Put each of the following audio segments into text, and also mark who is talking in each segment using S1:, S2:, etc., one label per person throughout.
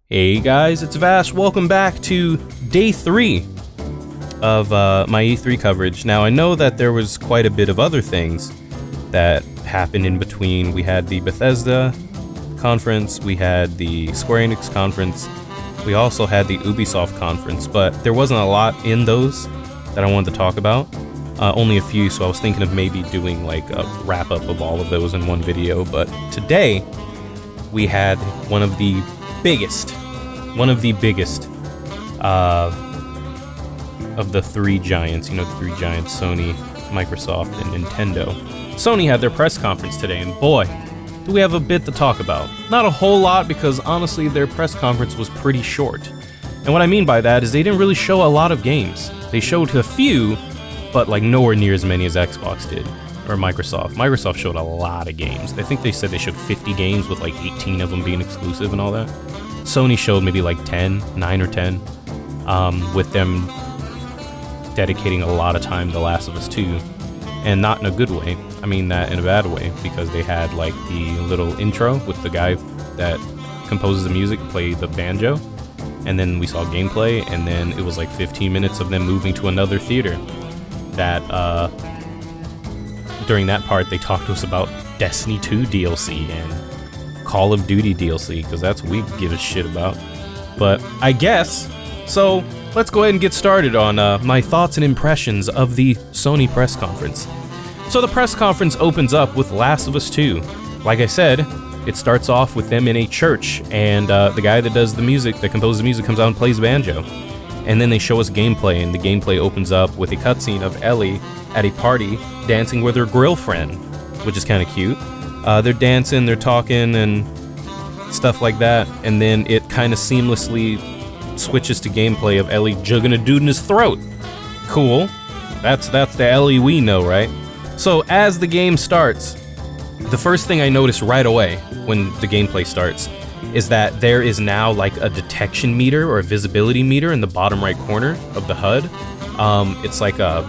S1: Hey guys, it's Vash. Welcome back to day 3 of my E3 coverage. Now, I know that there was quite a bit of other things that happened in between. We had the Bethesda conference, we had the Square Enix conference, we also had the Ubisoft conference, but there wasn't a lot in those that I wanted to talk about. Only a few, so I was thinking of maybe doing like a wrap-up of all of those in one video, but today we had one of the biggest of the three giants, Sony, Microsoft, and Nintendo. Sony had their press conference today, and boy, do we have a bit to talk about. Not a whole lot, because honestly, their press conference was pretty short. And what I mean by that is they didn't really show a lot of games. They showed a few, but like nowhere near as many as Xbox did, or Microsoft. Microsoft showed a lot of games. I think they said they showed 50 games with like 18 of them being exclusive and all that. Sony showed maybe like 9 or 10, with them dedicating a lot of time to Last of Us 2, and not in a good way. I mean that in a bad way, because they had like the little intro with the guy that composes the music play the banjo, and then we saw gameplay, and then it was like 15 minutes of them moving to another theater. That during that part they talked to us about Destiny 2 DLC and Call of Duty DLC, because that's what we give a shit about. But I guess, so let's go ahead and get started on my thoughts and impressions of the Sony press conference. So the press conference opens up with Last of Us 2. Like I said, it starts off with them in a church, and the guy that does the music, that composes the music, comes out and plays banjo. And then they show us gameplay, and the gameplay opens up with a cutscene of Ellie at a party dancing with her girlfriend, which is kind of cute. They're dancing, they're talking, and stuff like that, and then it kind of seamlessly switches to gameplay of Ellie jugging a dude in his throat. Cool. That's the Ellie we know, right? So as the game starts, the first thing I notice right away when the gameplay starts is that there is now like a detection meter or a visibility meter in the bottom right corner of the HUD. It's like a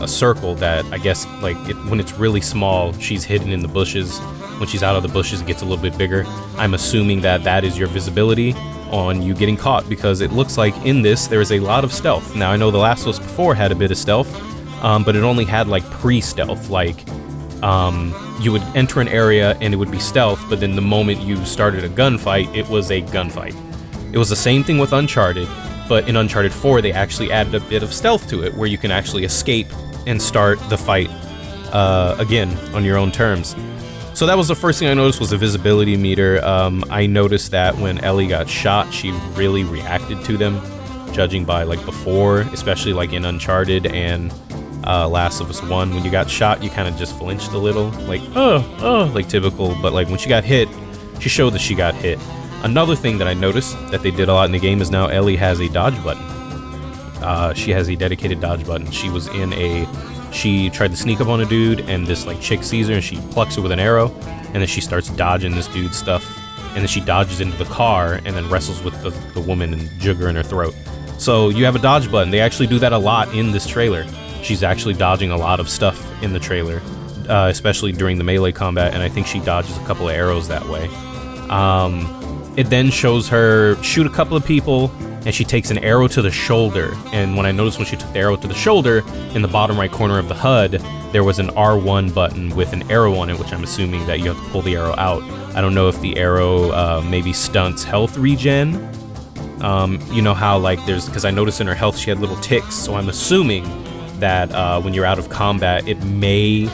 S1: circle that I guess like when it's really small, she's hidden in the bushes. When she's out of the bushes, it gets a little bit bigger. I'm assuming that is your visibility on you getting caught, because it looks like in this there is a lot of stealth. Now I know The Last of Us before had a bit of stealth, but it only had like pre-stealth, like you would enter an area and it would be stealth, but then the moment you started a gunfight, it was a gunfight. It was the same thing with Uncharted, but in Uncharted 4 they actually added a bit of stealth to it, where you can actually escape and start the fight again on your own terms. So that was the first thing I noticed, was a visibility meter. I noticed that when Ellie got shot, she really reacted to them, judging by like before, especially like in Uncharted and Last of Us 1. When you got shot, you kind of just flinched a little, like, oh, like typical, but like when she got hit, she showed that she got hit. Another thing that I noticed that they did a lot in the game is now Ellie has a dodge button. She has a dedicated dodge button. She tried to sneak up on a dude, and this like chick sees her and she plucks her with an arrow, and then she starts dodging this dude's stuff, and then she dodges into the car and then wrestles with the woman and jug her in her throat. So you have a dodge button. They actually do that a lot in this trailer. She's actually dodging a lot of stuff in the trailer, especially during the melee combat, and I think she dodges a couple of arrows that way. It then shows her shoot a couple of people, and she takes an arrow to the shoulder. And when I noticed when she took the arrow to the shoulder, in the bottom right corner of the HUD, there was an R1 button with an arrow on it, which I'm assuming that you have to pull the arrow out. I don't know if the arrow maybe stunts health regen. You know how like because I noticed in her health she had little ticks, so I'm assuming that when you're out of combat, it may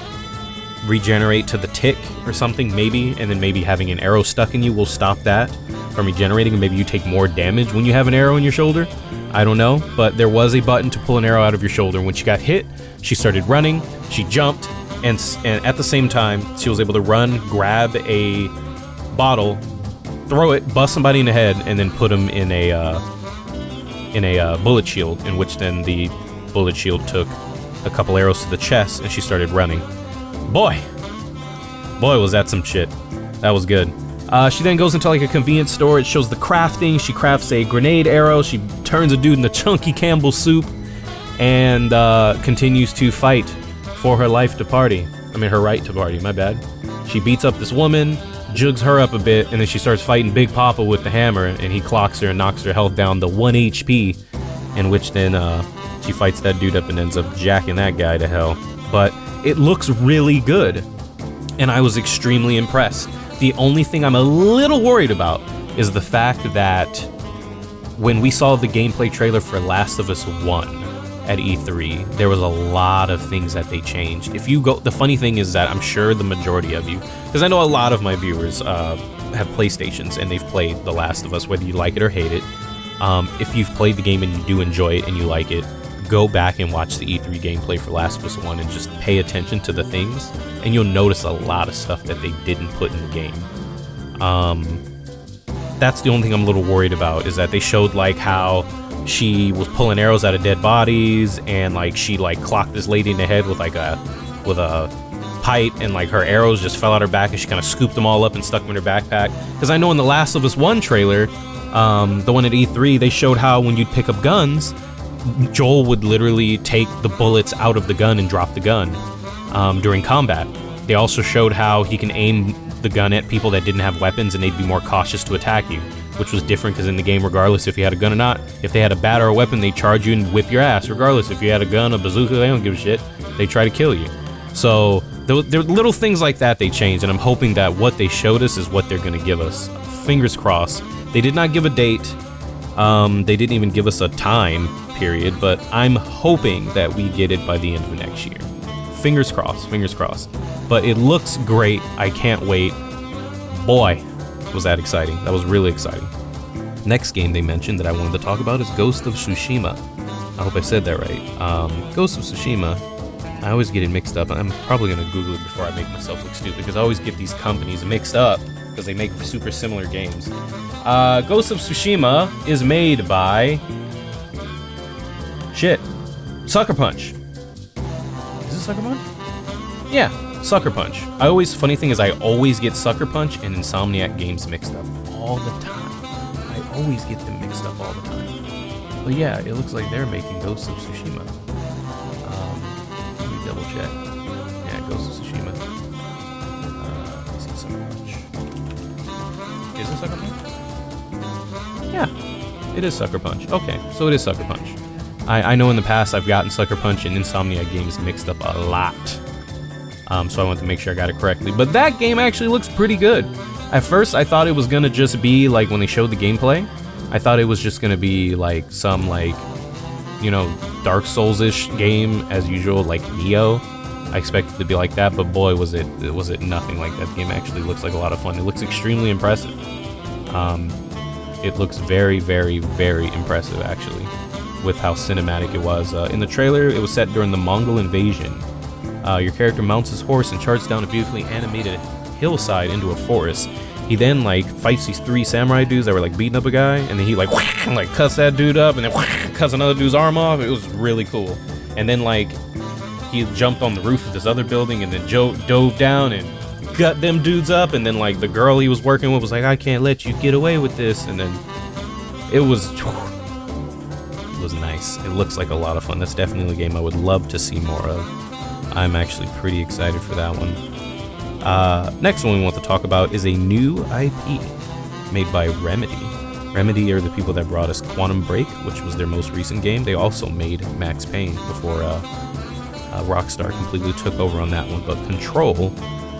S1: regenerate to the tick or something, maybe, and then maybe having an arrow stuck in you will stop that from regenerating, and maybe you take more damage when you have an arrow in your shoulder. I don't know, but there was a button to pull an arrow out of your shoulder. When she got hit, she started running, she jumped, and at the same time, she was able to run, grab a bottle, throw it, bust somebody in the head, and then put them in a bullet shield, in which then the bullet shield took a couple arrows to the chest, and she started running. Boy, was that some shit. That was good. She then goes into like a convenience store. It shows the crafting. She crafts a grenade arrow. She turns a dude into chunky Campbell soup, and continues to fight for her life to party. I mean, her right to party, my bad. She beats up this woman, jugs her up a bit, and then she starts fighting Big Papa with the hammer, and he clocks her and knocks her health down to 1 HP, in which then she fights that dude up and ends up jacking that guy to hell. But it looks really good, and I was extremely impressed. The only thing I'm a little worried about is the fact that when we saw the gameplay trailer for Last of Us 1 at E3, there was a lot of things that they changed. If you go, the funny thing is that I'm sure the majority of you, because I know a lot of my viewers have PlayStations and they've played The Last of Us, whether you like it or hate it. If you've played the game and you do enjoy it and you like it, go back and watch the E3 gameplay for Last of Us 1 and just pay attention to the things, and you'll notice a lot of stuff that they didn't put in the game. That's the only thing I'm a little worried about, is that they showed like how she was pulling arrows out of dead bodies, and like she like clocked this lady in the head with a pipe, and like her arrows just fell out her back and she kind of scooped them all up and stuck them in her backpack. Because I know in the Last of Us 1 trailer, the one at E3, they showed how when you'd pick up guns, Joel would literally take the bullets out of the gun and drop the gun during combat. They also showed how he can aim the gun at people that didn't have weapons and they'd be more cautious to attack you, which was different because in the game, regardless if you had a gun or not, if they had a bat or a weapon, they'd charge you and whip your ass. Regardless if you had a gun, a bazooka, they don't give a shit. They try to kill you. So there are little things like that they changed, and I'm hoping that what they showed us is what they're going to give us. Fingers crossed. They did not give a date. They didn't even give us a time period, but I'm hoping that we get it by the end of next year. Fingers crossed, fingers crossed. But it looks great. I can't wait. Boy, was that exciting. That was really exciting. Next game they mentioned that I wanted to talk about is Ghost of Tsushima. I hope I said that right. Ghost of Tsushima, I always get it mixed up. I'm probably going to Google it before I make myself look stupid, because I always get these companies mixed up because they make super similar games. Ghost of Tsushima is made by... Sucker Punch. Is it Sucker Punch? Yeah, Sucker Punch. Funny thing is I always get Sucker Punch and Insomniac games mixed up all the time. I always get them mixed up all the time. But yeah, it looks like they're making Ghost of Tsushima. Let me double check. Yeah, Ghost of Tsushima. Is it Sucker Punch? Is it Sucker Punch? Yeah, it is Sucker Punch. Okay, so it is Sucker Punch. I know in the past I've gotten Sucker Punch and Insomniac games mixed up a lot. So I wanted to make sure I got it correctly. But that game actually looks pretty good. At first, I thought it was gonna just be like when they showed the gameplay, I thought it was just gonna be like some like, you know, Dark Souls-ish game as usual, like Neo. I expected it to be like that, but boy, was it nothing like that. The game actually looks like a lot of fun. It looks extremely impressive. It looks very, very, very impressive actually, with how cinematic it was. In the trailer, it was set during the Mongol invasion. Your character mounts his horse and charts down a beautifully animated hillside into a forest. He then like fights these 3 samurai dudes that were like beating up a guy, and then he like cuts that dude up, and then cuts another dude's arm off. It was really cool. And then like he jumped on the roof of this other building and then dove down and gut them dudes up. And then like the girl he was working with was like, "I can't let you get away with this." And then it was nice. It looks like a lot of fun. That's definitely a game I would love to see more of. I'm actually pretty excited for that one. Next one we want to talk about is a new IP made by Remedy. Remedy are the people that brought us Quantum Break, which was their most recent game. They also made Max Payne before Rockstar completely took over on that one. But Control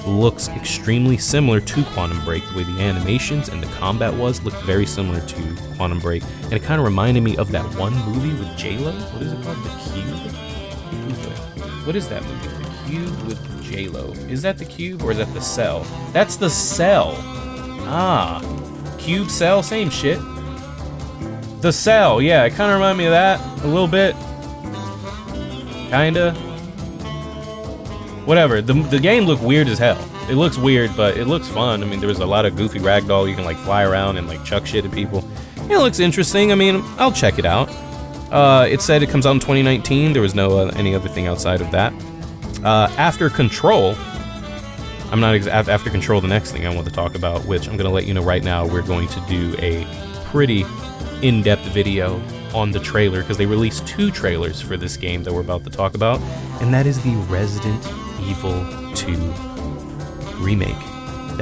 S1: looks extremely similar to Quantum Break. The way the animations and the combat looked very similar to Quantum Break. And it kind of reminded me of that one movie with J-Lo. What is it called? The Cube? What is that movie? The Cube with J-Lo. Is that The Cube or is that The Cell? That's The Cell. Ah. Cube, Cell, same shit. The Cell, yeah, it kind of reminded me of that a little bit. Kinda. Whatever, the game looked weird as hell. It looks weird, but it looks fun. I mean, there was a lot of goofy ragdoll. You can like fly around and like chuck shit at people. It looks interesting. I mean, I'll check it out. It said it comes out in 2019. There was no any other thing outside of that. After Control, after Control, the next thing I want to talk about, which I'm going to let you know right now, we're going to do a pretty in-depth video on the trailer, because they released 2 trailers for this game that we're about to talk about, and that is the Resident Evil 2 remake.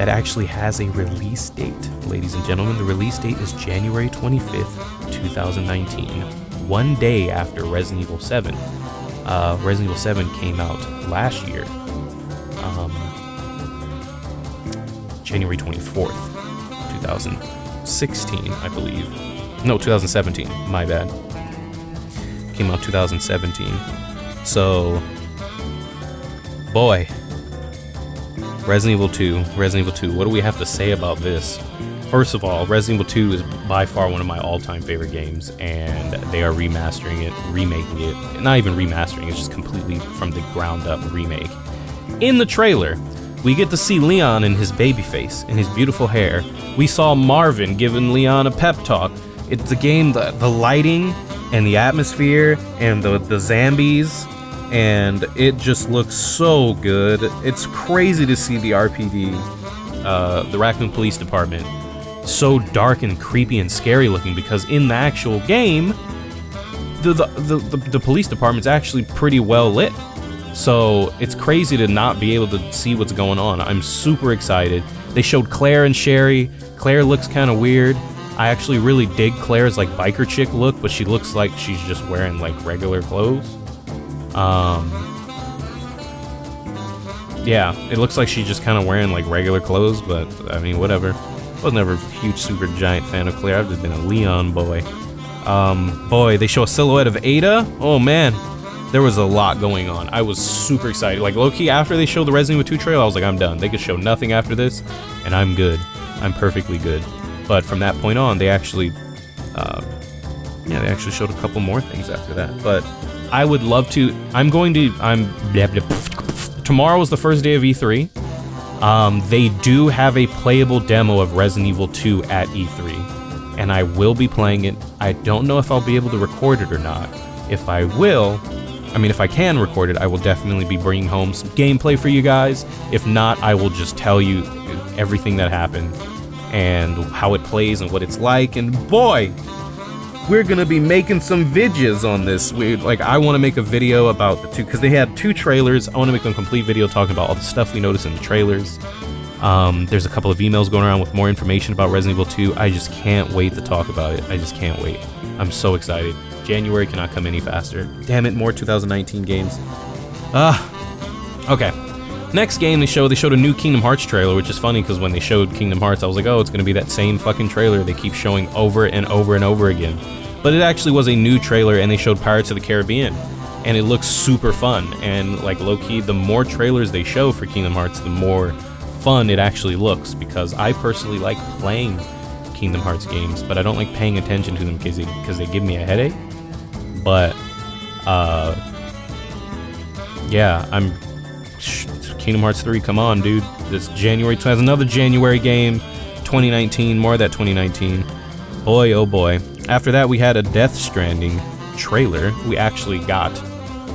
S1: that actually has a release date. Ladies and gentlemen, the release date is January 25th, 2019, one day after Resident Evil 7. Resident Evil 7 came out last year, January 24th, 2016, I believe. No, 2017, my bad. Came out 2017. So, boy, Resident Evil 2, what do we have to say about this? First of all, Resident Evil 2 is by far one of my all-time favorite games, and they are remastering it, remaking it. Not even remastering, it's just completely from the ground up remake. In the trailer, we get to see Leon in his baby face and his beautiful hair. We saw Marvin giving Leon a pep talk. It's a game, the lighting and the atmosphere and the zombies, and it just looks so good. It's crazy to see the RPD, the Raccoon Police Department, so dark and creepy and scary looking, because in the actual game, the police department's actually pretty well lit. So it's crazy to not be able to see what's going on. I'm super excited. They showed Claire and Sherry. Claire looks kind of weird. I actually really dig Claire's like biker chick look, but she looks like she's just wearing like regular clothes. Yeah, it looks like she's just kind of wearing like regular clothes, but I mean, whatever. I was never a huge, super giant fan of Claire. I've just been a Leon boy. Boy, they show a silhouette of Ada. Oh man, there was a lot going on. I was super excited. Like low-key, after they showed the Resident Evil 2 trailer, I was like, I'm done. They could show nothing after this, and I'm good. I'm perfectly good. But from that point on, they actually, they actually showed a couple more things after that. But I would love to. Tomorrow is the first day of E3. They do have a playable demo of Resident Evil 2 at E3, and I will be playing it. I don't know if I'll be able to record it or not. If I can record it, I will definitely be bringing home some gameplay for you guys. If not, I will just tell you everything that happened and how it plays and what it's like. And boy, we're gonna be making some videos on this. I want to make a video about the two, because they had two trailers. I want to make a complete video talking about all the stuff we noticed in the trailers. There's a couple of emails going around with more information about Resident Evil 2. I just can't wait to talk about it. I just can't wait. I'm so excited. January cannot come any faster. Damn it, more 2019 games. Okay. Next game they showed a new Kingdom Hearts trailer, which is funny because when they showed Kingdom Hearts, I was like, oh, it's going to be that same fucking trailer they keep showing over and over and over again. But it actually was a new trailer, and they showed Pirates of the Caribbean, and it looks super fun. And like low-key, the more trailers they show for Kingdom Hearts, the more fun it actually looks, because I personally like playing Kingdom Hearts games, but I don't like paying attention to them because they give me a headache. But yeah, Kingdom Hearts 3, come on, dude. This January has another January game, 2019, more of that 2019. Boy, oh boy. After that, we had a Death Stranding trailer. We actually got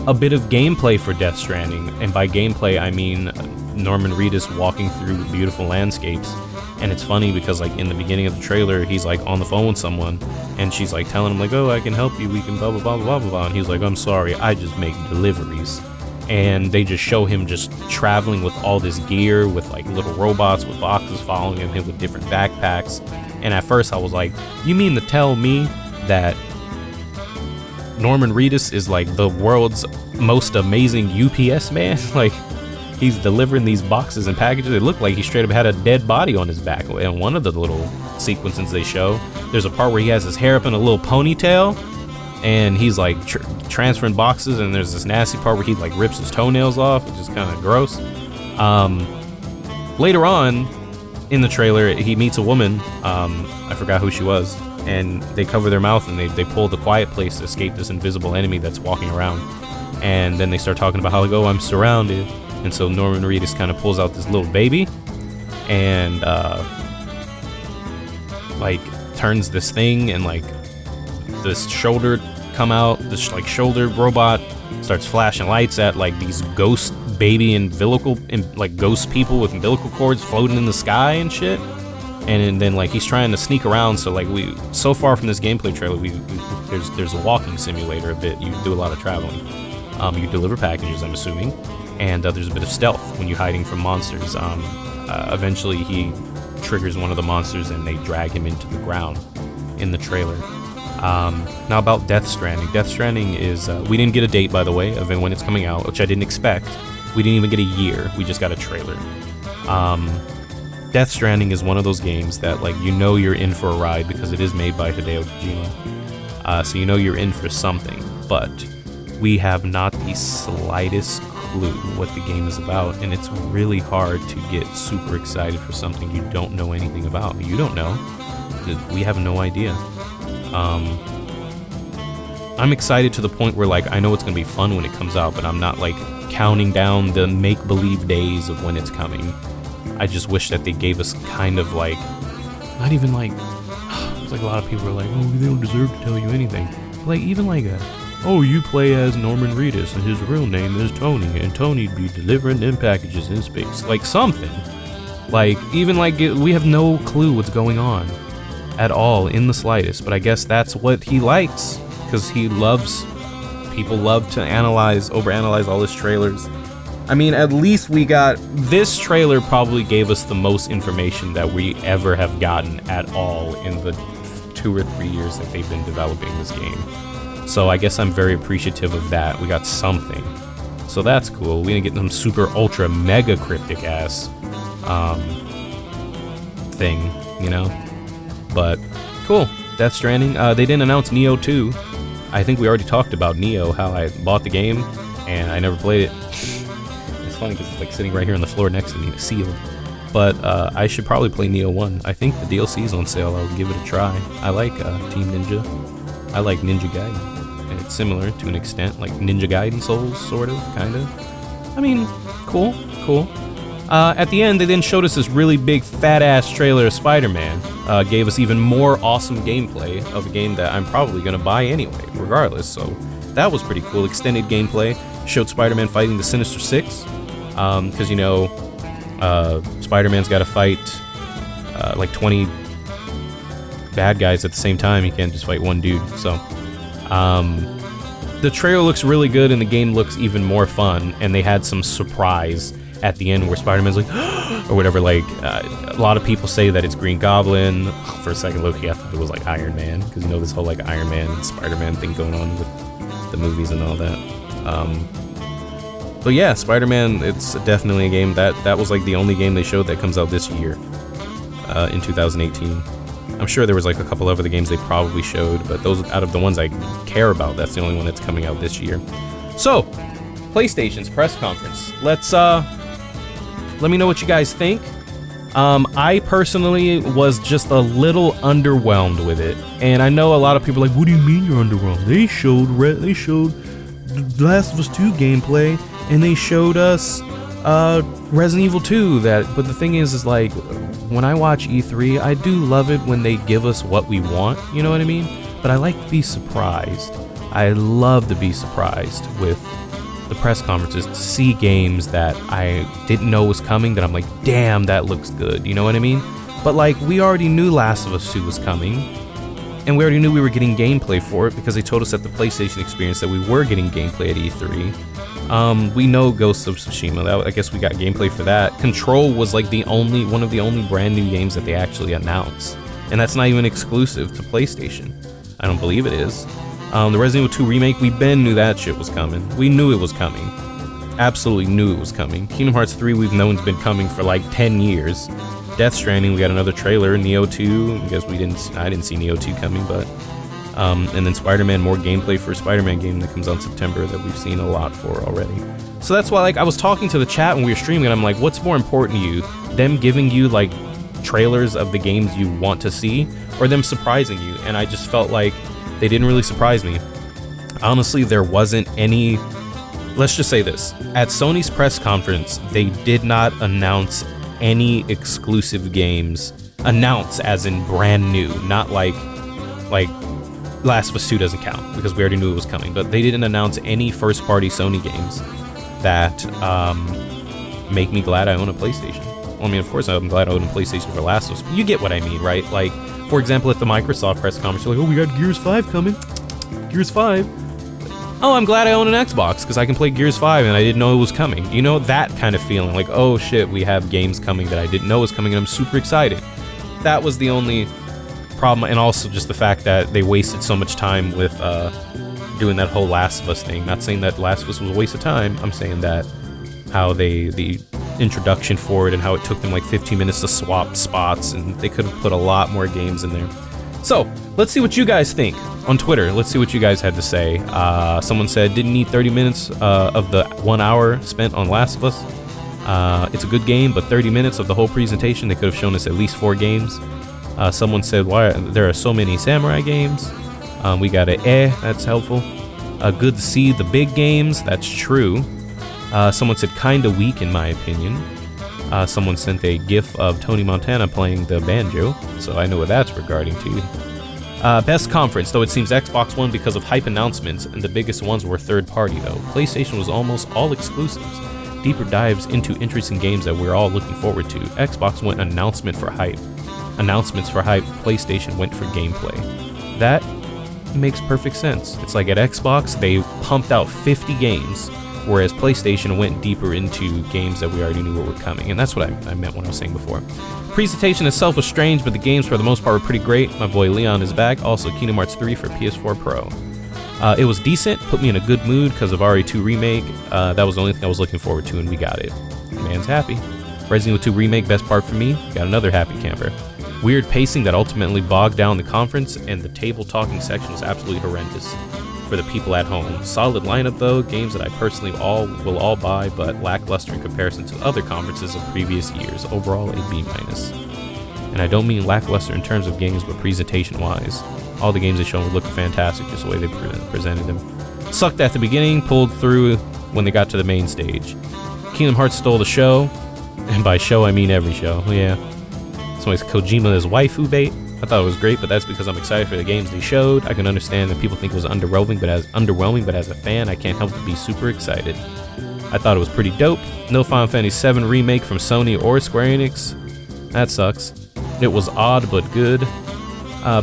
S1: a bit of gameplay for Death Stranding, and by gameplay, I mean Norman Reedus walking through beautiful landscapes. And it's funny because like in the beginning of the trailer, he's like on the phone with someone, and she's like telling him like, oh, I can help you, we can blah blah blah blah blah blah, and he's like, I'm sorry, I just make deliveries. And they just show him just traveling with all this gear, with like little robots with boxes following him with different backpacks. And at first I was like, you mean to tell me that Norman Reedus is like the world's most amazing UPS man? Like, he's delivering these boxes and packages. It looked like he straight up had a dead body on his back. And one of the little sequences they show, there's a part where he has his hair up in a little ponytail, and he's like transferring boxes, and there's this nasty part where he like rips his toenails off, which is kind of gross. Later on in the trailer, he meets a woman, I forgot who she was, and they cover their mouth and they pull the quiet place to escape this invisible enemy that's walking around. And then they start talking about how like, oh, I'm surrounded. And so Norman Reedus kind of pulls out this little baby and like turns this thing, and like this shoulder come out, this like shoulder robot starts flashing lights at like these ghost baby like ghost people with umbilical cords floating in the sky and shit. And then like he's trying to sneak around, so like so far from this gameplay trailer, there's a walking simulator a bit. You do a lot of traveling. You deliver packages, I'm assuming, and there's a bit of stealth when you're hiding from monsters. eventually he triggers one of the monsters and they drag him into the ground in the trailer. Now about Death Stranding. Death Stranding is, we didn't get a date, by the way, of when it's coming out, which I didn't expect. We didn't even get a year, we just got a trailer. Death Stranding is one of those games that, like, you know you're in for a ride because it is made by Hideo Kojima. So you know you're in for something, but we have not the slightest clue what the game is about, and it's really hard to get super excited for something you don't know anything about. You don't know. We have no idea. I'm excited to the point where, like, I know it's gonna be fun when it comes out, but I'm not, like, counting down the make-believe days of when it's coming. I just wish that they gave us kind of, like, not even, like, it's like a lot of people are like, oh, they don't deserve to tell you anything. But, like, even like oh, you play as Norman Reedus, and his real name is Tony, and Tony'd be delivering them packages in space. Like, something. Like, even, like, we have no clue what's going on at all, in the slightest, but I guess that's what he likes, because people love to overanalyze all his trailers. I mean, at least this trailer probably gave us the most information that we ever have gotten at all in the 2 or 3 years that they've been developing this game. So I guess I'm very appreciative of that. We got something. So that's cool. We didn't get some super ultra mega cryptic ass thing, you know? But cool. Death Stranding. They didn't announce Neo 2. I think we already talked about Neo, how I bought the game and I never played it. It's funny because it's like sitting right here on the floor next to me, sealed. But I should probably play Neo 1. I think the DLC is on sale. I'll give it a try. I like Team Ninja. I like Ninja Gaiden. And it's similar to an extent, like Ninja Gaiden Souls, sort of, kind of. I mean, cool. At the end, they then showed us this really big, fat-ass trailer of Spider-Man. Gave us even more awesome gameplay of a game that I'm probably going to buy anyway, regardless. So that was pretty cool. Extended gameplay. Showed Spider-Man fighting the Sinister Six. Because, you know, Spider-Man's got to fight like 20 bad guys at the same time. He can't just fight one dude. So the trailer looks really good and the game looks even more fun, and they had some surprise at the end where Spider-Man's like or whatever. Like a lot of people say that it's Green Goblin. For a second, low-key I thought it was like Iron Man, because you know this whole like Iron Man and Spider-Man thing going on with the movies and all that. But yeah, Spider-Man, it's definitely a game that was like the only game they showed that comes out this year, in 2018. I'm sure there was like a couple of other games they probably showed, but those out of the ones I care about, that's the only one that's coming out this year. So, PlayStation's press conference. Let me know what you guys think. I personally was just a little underwhelmed with it, and I know a lot of people are like, what do you mean you're underwhelmed? They showed The Last of Us 2 gameplay, and they showed us Resident Evil 2. But the thing is like, when I watch E3, I do love it when they give us what we want, you know what I mean? But I like to be surprised. I love to be surprised with the press conferences, to see games that I didn't know was coming, that I'm like, damn, that looks good, you know what I mean? But like, we already knew Last of Us 2 was coming, and we already knew we were getting gameplay for it because they told us at the PlayStation Experience that we were getting gameplay at E3. We know Ghost of Tsushima. I guess we got gameplay for that. Control was like one of the only brand new games that they actually announced, and that's not even exclusive to PlayStation. I don't believe it is. The Resident Evil 2 remake, we knew that shit was coming. We knew it was coming. Absolutely knew it was coming. Kingdom Hearts 3, we've known it's been coming for like 10 years. Death Stranding, we got another trailer. Neo 2, I guess I didn't see Neo 2 coming, but and then Spider-Man, more gameplay for a Spider-Man game that comes out in September that we've seen a lot for already. So that's why, like, I was talking to the chat when we were streaming, and I'm like, what's more important to you? Them giving you, like, trailers of the games you want to see, or them surprising you? And I just felt like they didn't really surprise me. Honestly, there wasn't any... Let's just say this. At Sony's press conference, they did not announce any exclusive games. Announce as in brand new, not like Last of Us 2 doesn't count because we already knew it was coming, but they didn't announce any first-party Sony games that make me glad I own a PlayStation. Well, I mean, of course I'm glad I own a PlayStation for Last of Us, but you get what I mean, right? Like, for example, at the Microsoft press conference, they're like, oh, we got Gears 5 coming. Gears 5. oh, I'm glad I own an Xbox because I can play Gears 5 and I didn't know it was coming. You know, that kind of feeling, like, oh shit, we have games coming that I didn't know was coming and I'm super excited. That was the only problem, and also just the fact that they wasted so much time with doing that whole Last of Us thing. Not saying that Last of Us was a waste of time, I'm saying that how the introduction for it and how it took them like 15 minutes to swap spots, and they could have put a lot more games in there. So, let's see what you guys think on Twitter. Let's see what you guys had to say. Someone said, didn't need 30 minutes of the 1 hour spent on Last of Us. It's a good game, but 30 minutes of the whole presentation, they could have shown us at least 4 games. Someone said, why there are so many samurai games. We got that's helpful. Good to see the big games, that's true. Someone said, kinda weak in my opinion. Someone sent a gif of Tony Montana playing the banjo, so I know what that's regarding to. Best conference, though it seems Xbox won because of hype announcements, and the biggest ones were third party though. PlayStation was almost all exclusives. Deeper dives into interesting games that we're all looking forward to. Xbox went announcements for hype. PlayStation went for gameplay. That makes perfect sense. It's like at Xbox, they pumped out 50 games, whereas PlayStation went deeper into games that we already knew were coming, and that's what I meant when I was saying before. Presentation itself was strange, but the games for the most part were pretty great. My boy Leon is back. Also, Kingdom Hearts 3 for PS4 Pro. It was decent, put me in a good mood because of RE2 Remake. That was the only thing I was looking forward to, and we got it. Man's happy. Resident Evil 2 Remake, best part for me. Got another happy camper. Weird pacing that ultimately bogged down the conference, and the table talking section was absolutely horrendous for the people at home. Solid lineup though, games that I personally will all buy, but lackluster in comparison to other conferences of previous years. Overall, a B-. And I don't mean lackluster in terms of games, but presentation-wise. All the games they showed were looking fantastic, just the way they presented them. Sucked at the beginning, pulled through when they got to the main stage. Kingdom Hearts stole the show, and by show I mean every show. Yeah. Somebody's Kojima is waifu bait. I thought it was great, but that's because I'm excited for the games they showed. I can understand that people think it was underwhelming, but as a fan, I can't help but be super excited. I thought it was pretty dope. No Final Fantasy VII Remake from Sony or Square Enix. That sucks. It was odd, but good.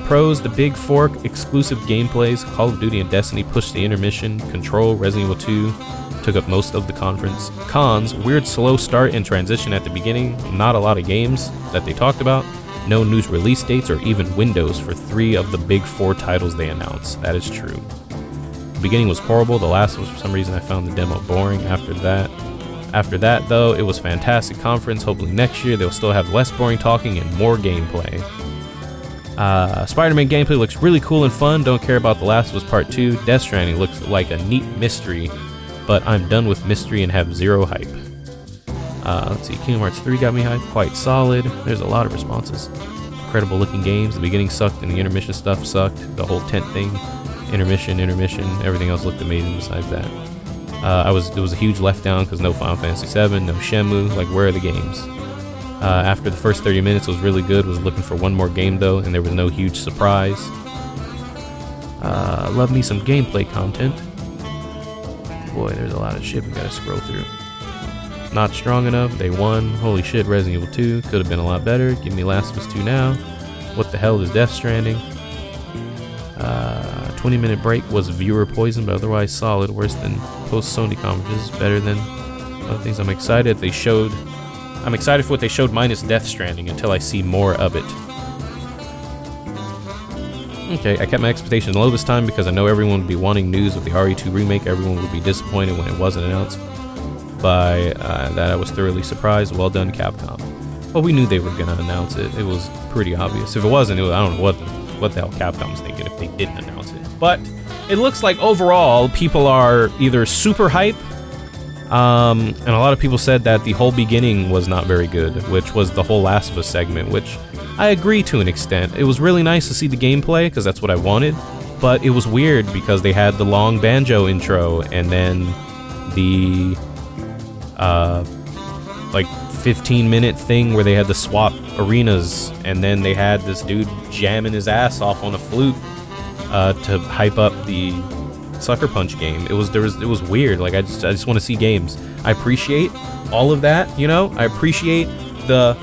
S1: Pros, the Big Fork, exclusive gameplays, Call of Duty and Destiny pushed the intermission, Control, Resident Evil 2 took up most of the conference. Cons, weird slow start and transition at the beginning, not a lot of games that they talked about. No news release dates or even windows for 3 of the big 4 titles they announced. That is true. The beginning was horrible. The last was, for some reason, I found the demo boring after that, though, it was fantastic conference. Hopefully next year they'll still have less boring talking and more gameplay. Spider-Man gameplay looks really cool and fun. Don't care about The Last of Us Part 2. Death Stranding looks like a neat mystery, but I'm done with mystery and have zero hype. Let's see, Kingdom Hearts 3 got me hyped, quite solid. There's a lot of responses. Incredible looking games. The beginning sucked and the intermission stuff sucked. The whole tent thing, intermission, everything else looked amazing besides that. It was a huge letdown because no Final Fantasy VII, no Shenmue, like where are the games? After the first 30 minutes was really good, was looking for one more game though, and there was no huge surprise. Love me some gameplay content. Boy, there's a lot of shit we gotta scroll through. Not strong enough, they won. Holy shit, Resident Evil 2 could have been a lot better. Give me Last of Us 2 now. What the hell is Death Stranding? 20-minute break was viewer poison, but otherwise solid. Worse than post-Sony conferences. Better than other things. I'm excited for what they showed minus Death Stranding until I see more of it. Okay, I kept my expectations low this time because I know everyone would be wanting news of the RE2 remake. Everyone would be disappointed when it wasn't announced. By that, I was thoroughly surprised. Well done, Capcom. Well, we knew they were gonna announce it. It was pretty obvious. If it wasn't, I don't know what the hell Capcom was thinking if they didn't announce it. But it looks like overall people are either super hype, and a lot of people said that the whole beginning was not very good, which was the whole Last of Us segment, which I agree to an extent. It was really nice to see the gameplay because that's what I wanted, but it was weird because they had the long banjo intro and then the like 15-minute thing where they had to swap arenas, and then they had this dude jamming his ass off on a flute to hype up the Sucker Punch game. It was weird. Like I just want to see games. I appreciate all of that, you know. I appreciate the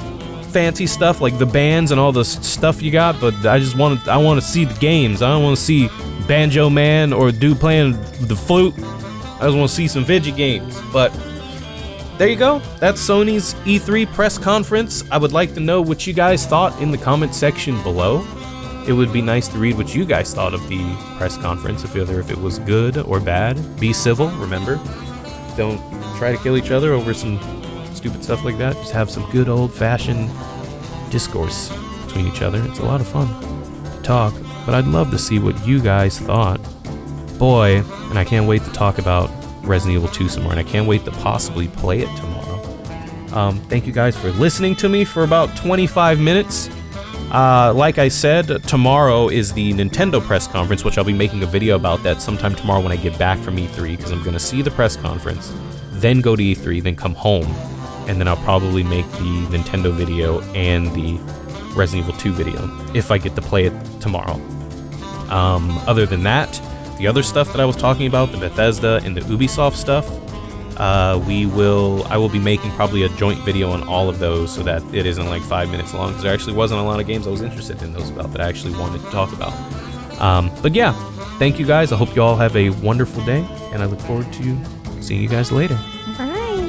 S1: fancy stuff like the bands and all the stuff you got, but I want to see the games. I don't want to see Banjo Man or dude playing the flute. I just want to see some video games. But there you go. That's Sony's E3 press conference. I would like to know what you guys thought in the comment section below. It would be nice to read what you guys thought of the press conference, if it was good or bad. Be civil, remember. Don't try to kill each other over some stupid stuff like that. Just have some good old-fashioned discourse between each other. It's a lot of fun to talk, but I'd love to see what you guys thought. Boy, and I can't wait to talk about Resident Evil 2 some more, and I can't wait to possibly play it tomorrow. Thank you guys for listening to me for about 25 minutes. Like I said, tomorrow is the Nintendo press conference, which I'll be making a video about that sometime tomorrow when I get back from E3, because I'm going to see the press conference, then go to E3, then come home, and then I'll probably make the Nintendo video and the Resident Evil 2 video, if I get to play it tomorrow. Other than that, the other stuff that I was talking about, the Bethesda and the Ubisoft stuff, I will be making probably a joint video on all of those so that it isn't like 5 minutes long, because there actually wasn't a lot of games I was interested in those about that I actually wanted to talk about. But yeah, thank you guys. I hope you all have a wonderful day, and I look forward to seeing you guys later.
S2: Bye.